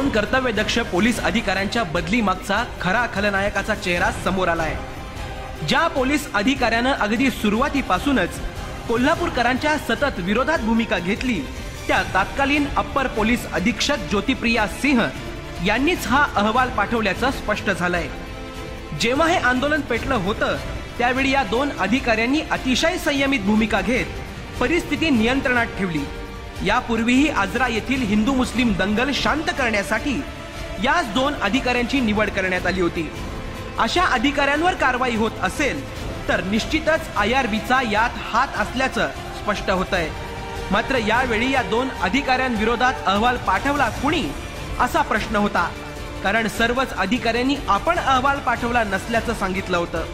दोन कर्तव्यदक्ष पोलीस अधिकाऱ्यांच्या बदली मागचा खरा खलनायकाचा चेहरा समोर आलाय। ज्या पोलीस अधिकाऱ्यानं अगदी सुरुवातीपासूनच कोल्हापूरकरांच्या सतत विरोधात भूमिका घेतली त्या तत्कालीन अप्पर पोलीस अधीक्षक ज्योतिप्रिया सिंह यांनीच हा अहवाल पाठवल्याचं स्पष्ट झालंय। जेव्हा हे आंदोलन पेटलं होतं त्यावेळी या दोन अधिकाऱ्यांनी अतिशय संयमित भूमिका घेत परिस्थिती नियंत्रणात ठेवली। यापूर्वीही आजरा येथील हिंदू मुस्लिम दंगल शांत करण्यासाठी याच दोन अधिकाऱ्यांची निवड करण्यात आली होती। अशा अधिकाऱ्यांवर कारवाई होत असेल तर निश्चितच IRBचा यात हात असल्याचं स्पष्ट होतंय। मात्र यावेळी या दोन अधिकाऱ्यांविरोधात अहवाल पाठवला कुणी असा प्रश्न होता, कारण सर्वच अधिकाऱ्यांनी आपण अहवाल पाठवला नसल्याचं सांगितलं होतं।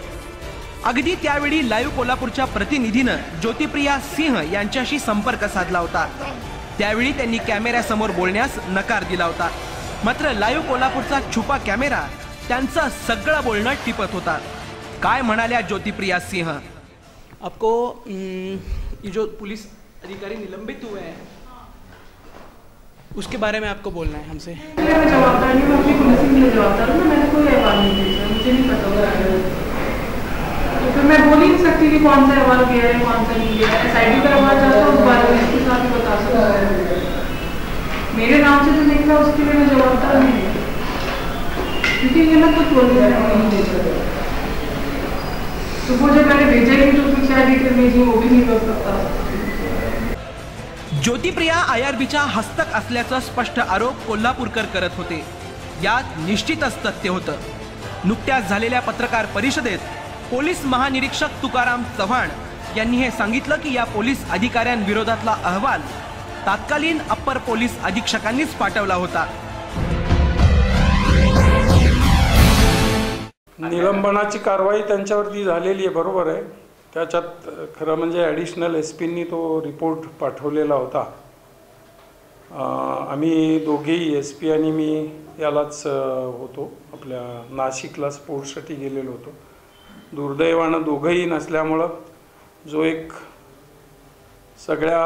अगदी त्यावेळी लाईव्ह कोल्हापूरच्या प्रतिनिधीनं ज्योतिप्रिया सिंह यांच्याशी संपर्क साधला होता। त्यावेळी त्यांनी कॅमेऱ्यासमोर बोलण्यास नकार दिला होता। मात्र लाईव्ह कोल्हापूरचा छुपा कॅमेरा त्यांचं सगळं बोलणं टिपत होता। काय म्हणाल्या ज्योतिप्रिया सिंह? आपको ये जो पुलिस अधिकारी निलंबित हुए हैं उसके बारे में आपको बोलना है हमसे। मैं जवाबदार नहीं, मैं अपनी पुलिसिंग के लिए जवाबदार हूँ। मैंने कोई अहवाल नहीं भेजा, मुझे नहीं पता होगा। तो फिर मैं बोल ही नहीं सकती कि कौन सा अहवाल गया है कौन सा नहीं गया है। SIT पर अहवाल जाता है उस बारे में इसके साथ ही बता सकता है। मेरे नाम से जो निकला उसके लिए मैं जवाबदार नहीं हूँ, क्योंकि ये मैं कुछ बोल नहीं भेजा। तो वो जब मैंने भेजा ही तो उसमें क्या डिटेल भेजी वो भी नहीं कर सकता। ज्योतिप्रिया IRBच्या हस्तक असल्याचा स्पष्ट आरोप कोल्हापूरकर करत होते। यात निश्चितच तथ्य होतं। नुकत्याच झालेल्या पत्रकार परिषदेत पोलीस महानिरीक्षक तुकाराम चव्हाण यांनी हे सांगितलं की या पोलीस अधिकाऱ्यांविरोधातला अहवाल तत्कालीन अप्पर पोलीस अधीक्षकांनीच पाठवला होता। निलंबनाची कारवाई त्यांच्यावरती झालेली आहे, बरोबर आहे। त्याच्यात खरं म्हणजे ॲडिशनल SPनी तो रिपोर्ट पाठवलेला होता। आम्ही दोघेही SP आणि मी यालाच होतो, आपल्या नाशिकला स्पोर्ट्ससाठी गेलेलो होतो। दुर्दैवानं दोघंही नसल्यामुळं जो एक सगळ्या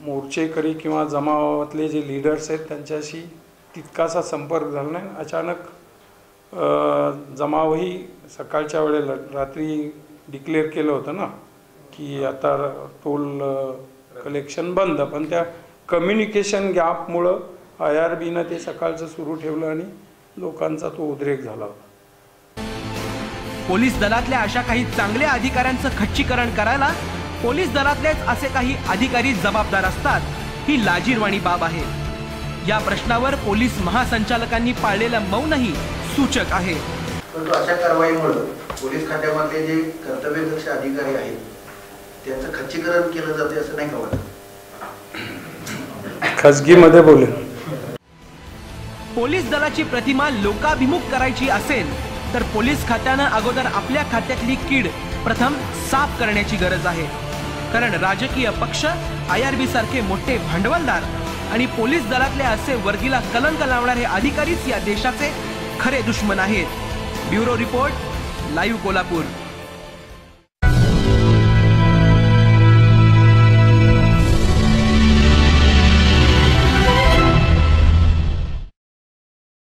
मोर्चेकरी किंवा जमावातले जे लीडर्स आहेत त्यांच्याशी तितकासा संपर्क झाला नाही। अचानक जमावही सकाळच्या वेळेला रात्री डिक्लेअर केलं होतं ना की आता टोल कलेक्शन बंद, पण त्या कम्युनिकेशन गॅपमुळं IRBनं ते सकाळचं सुरू ठेवलं आणि लोकांचा तो उद्रेक झाला होता। पोलीस दलातल्या अशा काही चांगल्या अधिकाऱ्यांचं खच्चीकरण करायला पोलीस दलातलेच असे काही अधिकारी जबाबदार असतात ही लाजिरवाणी बाब आहे। या प्रश्नावर पोलीस महासंचालकांनी पाळलेलं मौनही सूचक आहे। परंतु अशा कारवाईमुळे पोलीस खात्यामधले जे कर्तव्यदक्ष अधिकारी आहेत त्यांचं खच्चीकरण केलं जाते असं नाही का वाटत? खासगीमध्ये बोलेन। पोलीस दलाची प्रतिमा लोकाभिमुख करायची असेल तर पोलीस खात्यानं अगोदर आपल्या खात्यातली कीड प्रथम साफ करण्याची गरज आहे। कारण राजकीय पक्ष, IRB सारखे मोठे भांडवलदार आणि पोलीस दलातले असे वर्दीला कलंक लावणारे अधिकारीच या देशाचे खरे दुश्मन आहेत। Bureau report, live Kolhapur.